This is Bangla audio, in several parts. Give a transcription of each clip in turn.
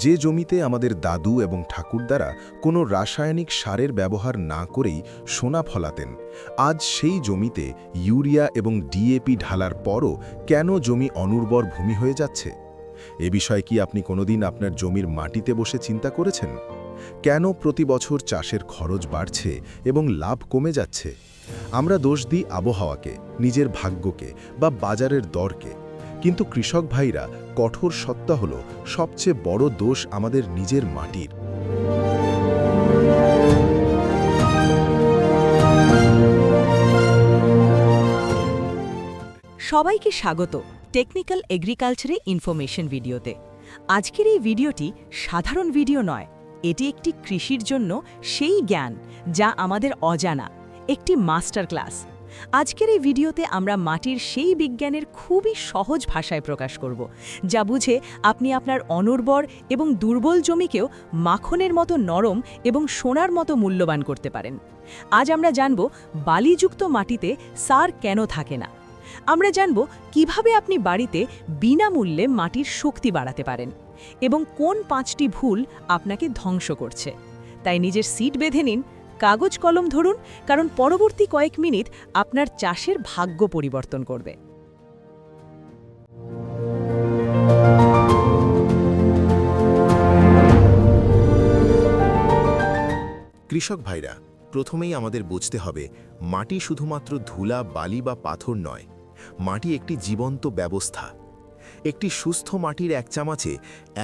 যে জমিতে আমাদের দাদু এবং ঠাকুরদারা কোনো রাসায়নিক সারের ব্যবহার না করেই সোনা ফলাতেন, আজ সেই জমিতে ইউরিয়া এবং ডিএপি ঢালার পরও কেন জমি অনুর্বর ভূমি হয়ে যাচ্ছে? এ বিষয়ে কি আপনি কোনোদিন আপনার জমির মাটিতে বসে চিন্তা করেছেন? কেন প্রতি বছর চাষের খরচ বাড়ছে এবং লাভ কমে যাচ্ছে? আমরা দোষ দিই আবহাওয়াকে, নিজের ভাগ্যকে বা বাজারের দরকে, কিন্তু কৃষক ভাইরা কঠোর সত্য হল সবচেয়ে বড় দোষ আমাদের নিজের মাটির। সবাইকে স্বাগত টেকনিক্যাল এগ্রিকালচারে ইনফরমেশন ভিডিওতে। আজকের এই ভিডিওটি সাধারণ ভিডিও নয়, এটি একটি কৃষির জন্য সেই জ্ঞান যা আমাদের অজানা, একটি মাস্টার ক্লাস। আজকের এই ভিডিওতে আমরা মাটির সেই বিজ্ঞানের খুবই সহজ ভাষায় প্রকাশ করব, যা বুঝে আপনি আপনার অনুর্বর এবং দুর্বল জমিকেও মাখনের মতো নরম এবং সোনার মতো মূল্যবান করতে পারেন। আজ আমরা জানব বালিযুক্ত মাটিতে সার কেন থাকে না। আমরা জানব কিভাবে আপনি বাড়িতে বিনামূল্যে মাটির শক্তি বাড়াতে পারেন এবং কোন 5টি ভুল আপনাকে ধ্বংস করছে। তাই নিজের সিট বেঁধে নিন, কাগজ কলম ধরুন, কারণ পরবর্তী কয়েক মিনিট আপনার চাষের ভাগ্য পরিবর্তন করবে। কৃষক ভাইরা, প্রথমেই আমাদের বুঝতে হবে মাটি শুধুমাত্র ধুলা, বালি বা পাথর নয়। মাটি একটি জীবন্ত ব্যবস্থা। একটি সুস্থ মাটির এক চামচে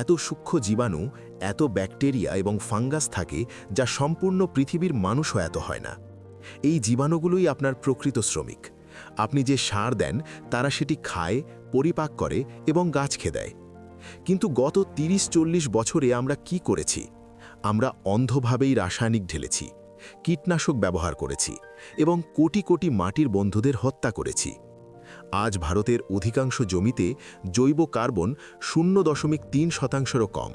এত সূক্ষ্ম জীবাণু, এত ব্যাকটেরিয়া এবং ফাঙ্গাস থাকে যা সম্পূর্ণ পৃথিবীর মানুষও এত হয় না। এই জীবাণুগুলোই আপনার প্রকৃত শ্রমিক। আপনি যে সার দেন তারা সেটি খায়, পরিপাক করে এবং গাছকে দেয়। কিন্তু গত 30-40 বছরে আমরা কি করেছি? আমরা অন্ধভাবেই রাসায়নিক ঢেলেছি, কীটনাশক ব্যবহার করেছি এবং কোটি কোটি মাটির বন্ধুদের হত্যা করেছি। আজ ভারতের অধিকাংশ জমিতে জৈব কার্বন 0.3%-ও কম,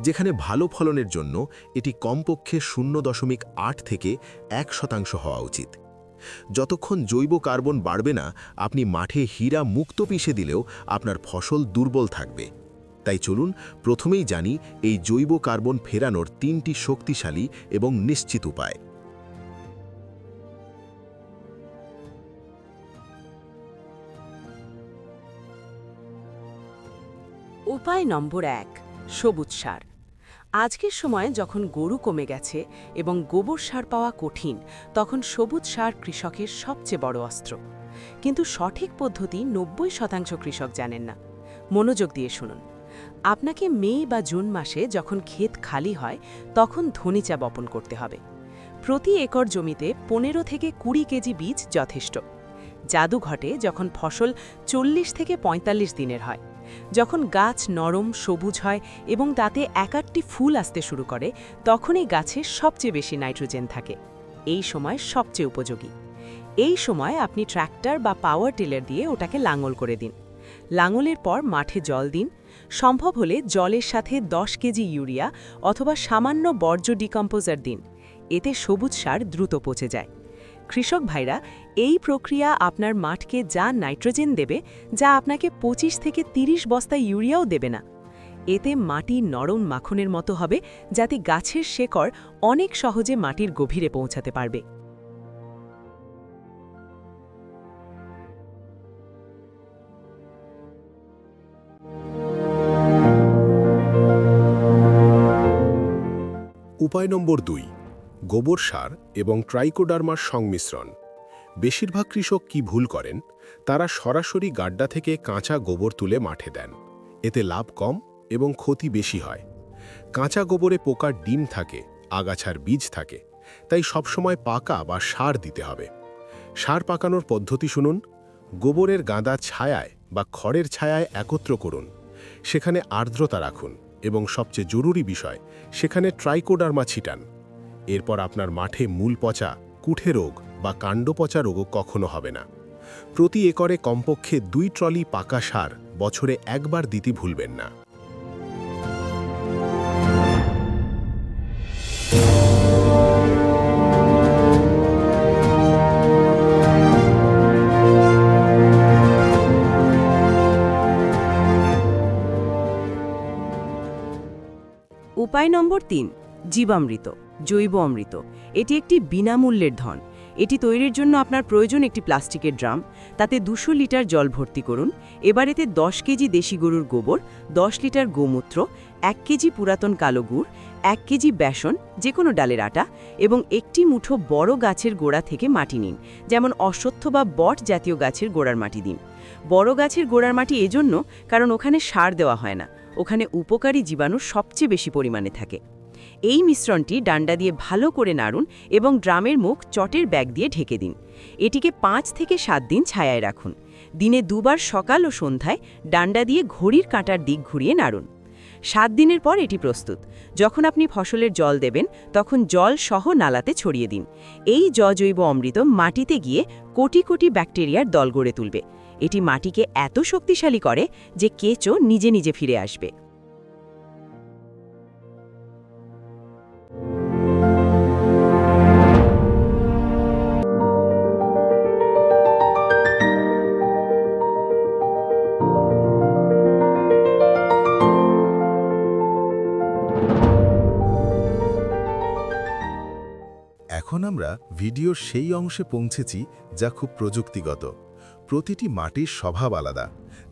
যেখানে ভালো ফলনের জন্য এটি কমপক্ষে 0.8 থেকে 1% হওয়া উচিত। যতক্ষণ জৈব কার্বন বাড়বে না, আপনি মাঠে হীরা মুক্ত পিষে দিলেও আপনার ফসল দুর্বল থাকবে। তাই চলুন প্রথমেই জানি এই জৈব কার্বন ফেরানোর 3টি শক্তিশালী এবং নিশ্চিত উপায়। উপায় নম্বর 1, সবুজ সার। আজকের সময়ে যখন গরু কমে গেছে এবং গোবর সার পাওয়া কঠিন, তখন সবুজ সার কৃষকের সবচেয়ে বড় অস্ত্র। কিন্তু সঠিক পদ্ধতি 90% কৃষক জানেন না। মনোযোগ দিয়ে শুনুন। আপনাকে মে বা জুন মাসে যখন ক্ষেত খালি হয়, তখন ধনিচা বপন করতে হবে। প্রতি একর জমিতে 15 থেকে 20 কেজি বীজ যথেষ্ট। জাদু ঘটে যখন ফসল 40 থেকে 45 দিনের হয়, যখন গাছ নরম সবুজ হয় এবং তাতে 1-8টি ফুল আসতে শুরু করে, তখনই গাছে সবচেয়ে বেশি নাইট্রোজেন থাকে। এই সময় সবচেয়ে উপযোগী। এই সময় আপনি ট্র্যাক্টর বা পাওয়ার টিলার দিয়ে ওটাকে লাঙল করে দিন। লাঙলের পর মাঠে জল দিন। সম্ভব হলে জলের সাথে 10 কেজি ইউরিয়া অথবা সামান্য বর্জ্য ডিকম্পোজার দিন। এতে সবুজ সার দ্রুত পচে যায়। কৃষক ভাইরা, এই প্রক্রিয়া আপনার মাঠকে যা নাইট্রোজেন দেবে, যা আপনাকে 25 থেকে 30 বস্তা ইউরিয়াও দেবে না। এতে মাটি নরম মাখনের মতো হবে, যাতে গাছের শেকড় অনেক সহজে মাটির গভীরে পৌঁছাতে পারবে। উপায় নম্বর 2, গোবর সার এবং ট্রাইকোডার্মার সংমিশ্রণ। বেশিরভাগ কৃষক কি ভুল করেন? তারা সরাসরি গাড্ডা থেকে কাঁচা গোবর তুলে মাঠে দেন। এতে লাভ কম এবং ক্ষতি বেশি হয়। কাঁচা গোবরে পোকার ডিম থাকে, আগাছার বীজ থাকে, তাই সবসময় পাকা বা সার দিতে হবে। সার পাকানোর পদ্ধতি শুনুন। গোবরের গাদা ছায়ায় বা খড়ের ছায়ায় একত্র করুন। সেখানে আর্দ্রতা রাখুন এবং সবচেয়ে জরুরি বিষয়, সেখানে ট্রাইকোডার্মা ছিটান। এরপর আপনার মাঠে মূল পচা, কুঠে রোগ বা কাণ্ড পচা রোগও কখনো হবে না। প্রতি একরে কমপক্ষে 2 ট্রলি পাকা সার বছরে একবার দিতে ভুলবেন না। উপায় নম্বর ৩ জীবামৃত জৈব অমৃত। এটি একটি বিনামূল্যের ধন। এটি তৈরির জন্য আপনার প্রয়োজন একটি প্লাস্টিকের ড্রাম, তাতে 200 লিটার জল ভর্তি করুন। এবার এতে 10 কেজি দেশি গরুর গোবর, 10 লিটার গোমূত্র, 1 কেজি পুরাতন কালো গুড়, 1 কেজি বেসন, যে কোনো ডালের আটা এবং একটি মুঠো বড় গাছের গোড়া থেকে মাটি নিন, যেমন অশ্বত্থ বা বট জাতীয় গাছের গোড়ার মাটি দিন। বড় গাছের গোড়ার মাটি এজন্য কারণ ওখানে সার দেওয়া হয় না, ওখানে উপকারী জীবাণু সবচেয়ে বেশি পরিমাণে থাকে। এই মিশ্রণটি ডান্ডা দিয়ে ভালো করে নাড়ুন এবং ড্রামের মুখ চটের ব্যাগ দিয়ে ঢেকে দিন। এটিকে 5 থেকে 7 দিন ছায়ায় রাখুন। দিনে 2 বার সকাল ও সন্ধ্যায় ডান্ডা দিয়ে ঘড়ির কাঁটার দিক ঘুরিয়ে নাড়ুন। 7 দিনের পর এটি প্রস্তুত। যখন আপনি ফসলের জল দেবেন তখন জল সহ নালাতে ছড়িয়ে দিন। এই জৈব অমৃত মাটিতে গিয়ে কোটি কোটি ব্যাকটেরিয়ার দল গড়ে তুলবে। এটি মাটিকে এত শক্তিশালী করে যে কেঁচো নিজে নিজে ফিরে আসবে। এখন আমরা ভিডিওর সেই অংশে পৌঁছেছি যা খুব প্রযুক্তিগত। প্রতিটি মাটির স্বভাব আলাদা।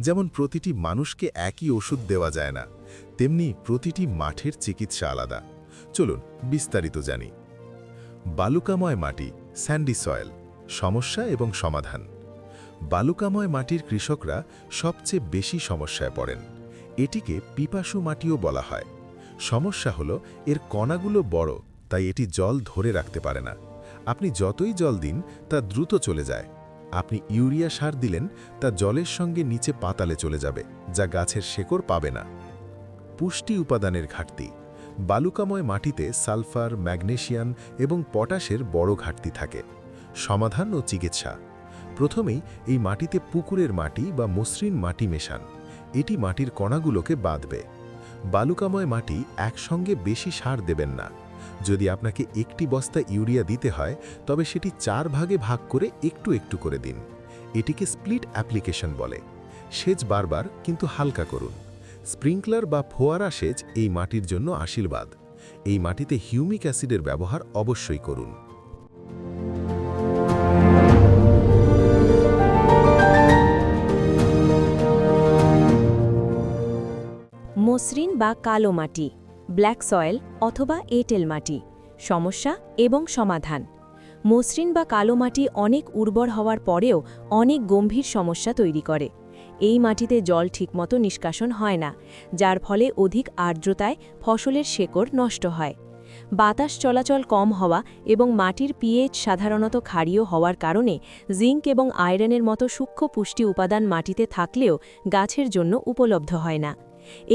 যেমন প্রতিটি মানুষকে একই ওষুধ দেওয়া যায় না, তেমনি প্রতিটি মাঠের চিকিৎসা আলাদা। চলুন বিস্তারিত জানি। বালুকাময় মাটি, স্যান্ডি সয়েল, সমস্যা এবং সমাধান। বালুকাময় মাটির কৃষকরা সবচেয়ে বেশি সমস্যায় পড়েন। এটিকে পিপাসু মাটিও বলা হয়। সমস্যা হলো এর কণাগুলো বড়, তাই এটি জল ধরে রাখতে পারে না। আপনি যতই জল দিন তা দ্রুত চলে যায়। আপনি ইউরিয়া সার দিলেন, তা জলের সঙ্গে নিচে পাতালে চলে যাবে, যা গাছের শেকড় পাবে না। পুষ্টি উপাদানের ঘাটতি। বালুকাময় মাটিতে সালফার, ম্যাগনেসিয়াম এবং পটাশের বড় ঘাটতি থাকে। সমাধান ও চিকিৎসা। প্রথমেই এই মাটিতে পুকুরের মাটি বা মসৃণ মাটি মেশান। এটি মাটির কণাগুলোকে বাঁধবে। বালুকাময় মাটি একসঙ্গে বেশি সার দেবেন না। যদি আপনাকে একটি বস্তা ইউরিয়া দিতে হয় তবে সেটি 4 ভাগে ভাগ করে একটু একটু করে দিন। এটিকে স্প্লিট অ্যাপ্লিকেশন বলে। সেচ বারবার কিন্তু হালকা করুন। স্প্রিংকলার বা ফোয়ারা সেচ এই মাটির জন্য আশীর্বাদ। এই মাটিতে হিউমিক অ্যাসিডের ব্যবহার অবশ্যই করুন। মসৃণ বা কালো মাটি, ব্ল্যাক সয়েল অথবা এঁটেল মাটি। সমস্যা এবং সমাধান। মসৃণ বা কালো মাটি অনেক উর্বর হওয়ার পরেও অনেক গম্ভীর সমস্যা তৈরি করে। এই মাটিতে জল ঠিকমতো নিষ্কাশন হয় না, যার ফলে অধিক আর্দ্রতায় ফসলের শেকড় নষ্ট হয়। বাতাস চলাচল কম হওয়া এবং মাটির পিএইচ সাধারণত ক্ষারীয় হওয়ার কারণে জিঙ্ক এবং আয়রনের মতো সূক্ষ্ম পুষ্টি উপাদান মাটিতে থাকলেও গাছের জন্য উপলব্ধ হয় না।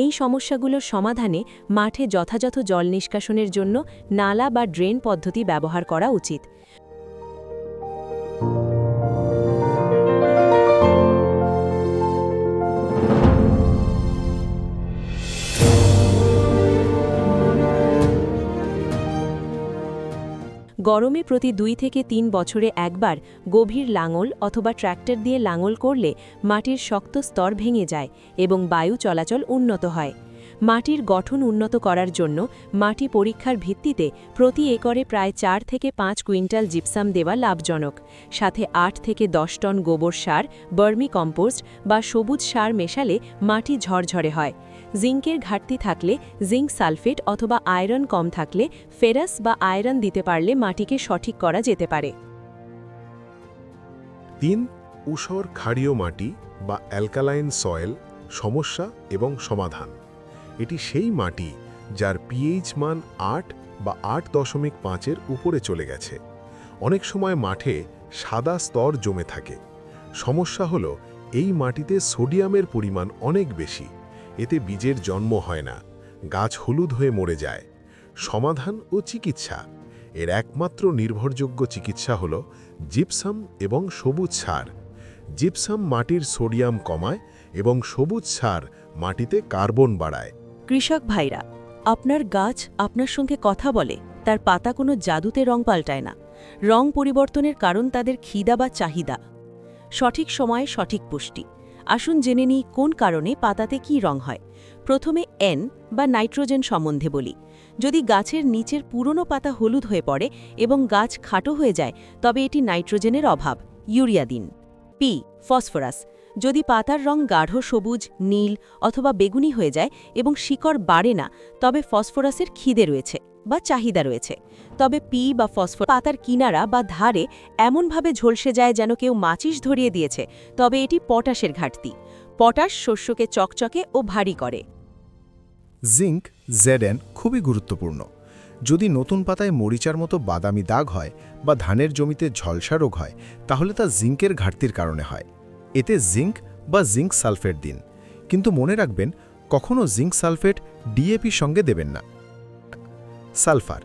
এই সমস্যাগুলোর সমাধানে মাঠে যথাযথ জল নিষ্কাশনের জন্য নালা বা ড্রেন পদ্ধতি ব্যবহার করা উচিত। গরমে প্রতি 2 থেকে 3 বছরে একবার গভীর লাঙল অথবা ট্র্যাক্টর দিয়ে লাঙল করলে মাটির শক্ত স্তর ভেঙে যায় এবং বায়ু চলাচল উন্নত হয়। মাটির গঠন উন্নত করার জন্য মাটি পরীক্ষার ভিত্তিতে প্রতি একরে প্রায় 4 থেকে 5 কুইন্টাল জিপসাম দেওয়া লাভজনক। সাথে 8 থেকে 10 টন গোবর সার, বার্মি কম্পোস্ট বা সবুজ সার মেশালে মাটি ঝরঝরে হয়। জিঙ্কের ঘাটতি থাকলে জিঙ্ক সালফেট অথবা আয়রন কম থাকলে ফেরাস বা আয়রন দিতে পারলে মাটিকে সঠিক করা যেতে পারে। 3. ঊষর ক্ষারীয় মাটি বা অ্যালকালাইন সয়েল, সমস্যা এবং সমাধান। এটি সেই মাটি যার পিএইচ মান 8 বা 8.5-এর উপরে চলে গেছে। অনেক সময় মাঠে সাদা স্তর জমে থাকে। সমস্যা হলো এই মাটিতে সোডিয়ামের পরিমাণ অনেক বেশি। এতে বীজের জন্ম হয় না, গাছ হলুদ হয়ে মরে যায়। সমাধান ও চিকিৎসা। এর একমাত্র নির্ভরযোগ্য চিকিৎসা হল জিপসাম এবং সবুজ সার। জিপসাম মাটির সোডিয়াম কমায় এবং সবুজ সার মাটিতে কার্বন বাড়ায়। কৃষক ভাইরা, আপনার গাছ আপনার সঙ্গে কথা বলে, তার পাতা কোনো জাদুতে রং পাল্টায় না। রং পরিবর্তনের কারণ তাদের খিদা বা চাহিদা। সঠিক সময়ে সঠিক পুষ্টি। আসুন জেনে নিই কোন কারণে পাতাতে কী রং হয়। প্রথমে N বা নাইট্রোজেন সম্বন্ধে বলি। যদি গাছের নিচের পুরনো পাতা হলুদ হয়ে পড়ে এবং গাছ খাটো হয়ে যায়, তবে এটি নাইট্রোজেনের অভাব, ইউরিয়া দিন। P phosphorus. যদি পাতার রং গাঢ় সবুজ, নীল অথবা বেগুনি হয়ে যায় এবং শিকড় বাড়ে না, তবে ফসফরাসের খিদে রয়েছে বা চাহিদা রয়েছে। তবে পি বা ফসফরাস পাতার কিনারা বা ধারে এমনভাবে ঝলসে যায় যেন কেউ মাচিস ধরিয়ে দিয়েছে, তবে এটি পটাশের ঘাটতি। পটাশ শস্যকে চকচকে ও ভারী করে। জিঙ্ক Zn খুবই গুরুত্বপূর্ণ। যদি নতুন পাতায় মরিচার মতো বাদামি দাগ হয় বা ধানের জমিতে ঝলসা রোগ হয়, তাহলে তা জিঙ্কের ঘাটতির কারণে হয়। এতে জিঙ্ক বা জিঙ্ক সালফেট দিন, কিন্তু মনে রাখবেন কখনও জিঙ্ক সালফেট ডিএপির সঙ্গে দেবেন না। Sulphur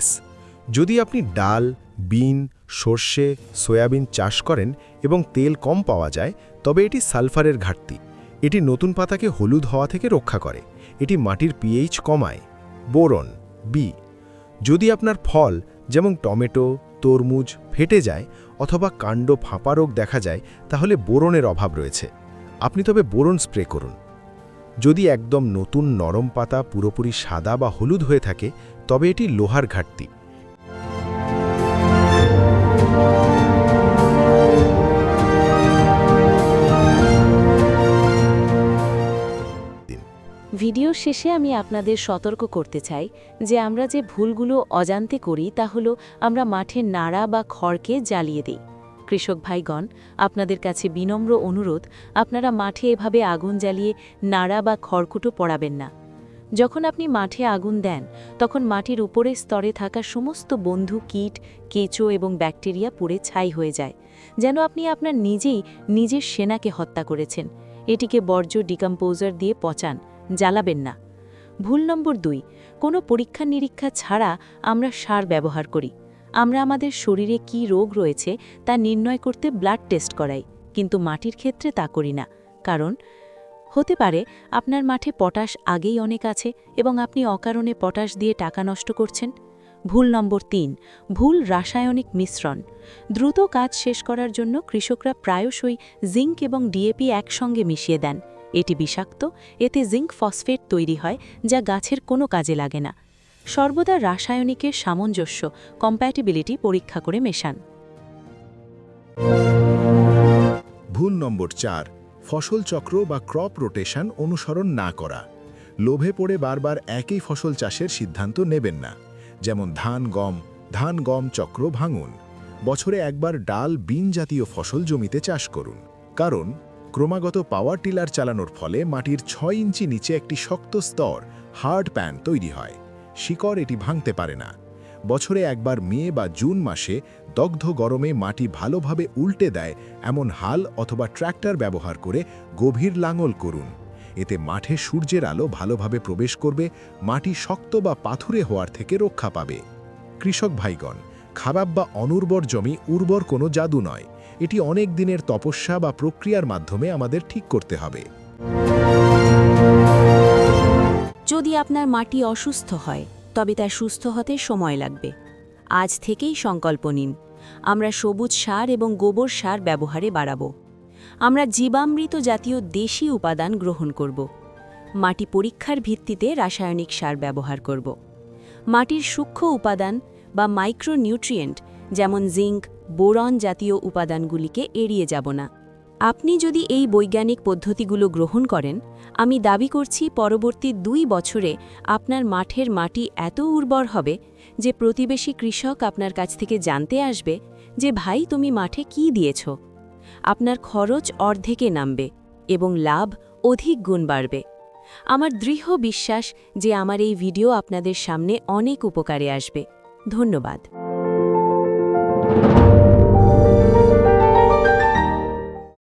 S। যদি আপনি ডাল, বিন, সর্ষে, সয়াবিন চাষ করেন এবং তেল কম পাওয়া যায়, তবে এটি সালফারের ঘাটতি। এটি নতুন পাতাকে হলুদ হওয়া থেকে রক্ষা করে। এটি মাটির পিএইচ কমায়। Boron B। যদি আপনার ফল যেমন টমেটো, তরমুজ ফেটে যায় অথবা কাণ্ড ফাঁপা রোগ দেখা যায়, তাহলে বোরনের অভাব রয়েছে। আপনি তবে বোরন স্প্রে করুন। যদি একদম নতুন নরম পাতা পুরোপুরি সাদা বা হলুদ হয়ে থাকে, তবে এটি লোহার ঘাটতি। ভিডিও শেষে আমি আপনাদের সতর্ক করতে চাই যে আমরা যে ভুলগুলো অজান্তে করি তা হলো আমরা মাঠের নাড়া বা খড়কে জ্বালিয়ে দিই। কৃষক ভাইগণ, আপনাদের কাছে বিনম্র অনুরোধ, আপনারা মাঠে এভাবে আগুন জ্বালিয়ে নাড়া বা খড়কুটো পড়াবেন না। যখন আপনি মাঠে আগুন দেন, তখন মাটির উপরের স্তরে থাকা সমস্ত বন্ধু কীট, কেঁচো এবং ব্যাকটেরিয়া পুড়ে ছাই হয়ে যায়, যেন আপনি আপনার নিজের সেনাকে হত্যা করেছেন। এটিকে বর্জ্য ডিকম্পোজার দিয়ে পচান, জ্বালাবেন না। ভুল নম্বর 2, কোনো পরীক্ষা নিরীক্ষা ছাড়া আমরা সার ব্যবহার করি। আমরা আমাদের শরীরে কি রোগ রয়েছে তা নির্ণয় করতে ব্লাড টেস্ট করাই, কিন্তু মাটির ক্ষেত্রে তা করি না। কারণ হতে পারে আপনার মাঠে পটাশ আগেই অনেক আছে এবং আপনি অকারণে পটাশ দিয়ে টাকা নষ্ট করছেন। ভুল নম্বর 3, ভুল রাসায়নিক মিশ্রণ। দ্রুত কাজ শেষ করার জন্য কৃষকরা প্রায়শই জিঙ্ক এবং ডিএপি একসঙ্গে মিশিয়ে দেন। এটি বিষাক্ত। এতে জিঙ্ক ফসফেট তৈরি হয়, যা গাছের কোনো কাজে লাগে না। সর্বদা রাসায়নিকের সামঞ্জস্য, কম্প্যাটিবিলিটি পরীক্ষা করে মেশান। ভুল নম্বর 4, ফসল চক্র বা ক্রপ রোটেশন অনুসরণ না করা। লোভে পড়ে বারবার একই ফসল চাষের সিদ্ধান্ত নেবেন না। যেমন ধান গম চক্র ভাঙুন। বছরে একবার ডাল, বিন জাতীয় ফসল জমিতে চাষ করুন। কারণ ক্রমাগত পাওয়ার টিলার চালানোর ফলে মাটির 6 ইঞ্চি নিচে একটি শক্ত স্তর, হার্ড প্যান তৈরি হয়। শিকড় এটি ভাঙতে পারে না। বছরে একবার মে বা জুন মাসে দগ্ধ গরমে মাটি ভালোভাবে উল্টে দেয় এমন হাল অথবা ট্র্যাক্টর ব্যবহার করে গভীর লাঙল করুন। এতে মাঠে সূর্যের আলো ভালোভাবে প্রবেশ করবে, মাটি শক্ত বা পাথুরে হওয়ার থেকে রক্ষা পাবে। কৃষক ভাইগণ, খারাপ বা অনুর্বর জমি উর্বর কোনো জাদু নয়। এটি অনেক দিনের তপস্যা বা প্রক্রিয়ার মাধ্যমে আমাদের ঠিক করতে হবে। যদি আপনার মাটি অসুস্থ হয়, তবে তা সুস্থ হতে সময় লাগবে। আজ থেকেই সংকল্প নিন, আমরা সবুজ সার এবং গোবর সার ব্যবহারে বাড়াবো। আমরা জীবামৃত জাতীয় দেশি উপাদান গ্রহণ করব। মাটি পরীক্ষার ভিত্তিতে রাসায়নিক সার ব্যবহার করব। মাটির সূক্ষ্ম উপাদান বা মাইক্রোনিউট্রিয়েন্ট যেমন জিঙ্ক, বোরন জাতীয় উপাদানগুলিকে এড়িয়ে যাব না। আপনি যদি এই বৈজ্ঞানিক পদ্ধতিগুলো গ্রহণ করেন, আমি দাবি করছি পরবর্তী 2 বছরে আপনার মাঠের মাটি এত উর্বর হবে যে প্রতিবেশী কৃষক আপনার কাছ থেকে জানতে আসবে যে ভাই, তুমি মাঠে কি দিয়েছ। আপনার খরচ অর্ধেকে নামবে এবং লাভ অধিক গুণ বাড়বে। আমার দৃঢ় বিশ্বাস যে আমার এই ভিডিও আপনাদের সামনে অনেক উপকারে আসবে। ধন্যবাদ।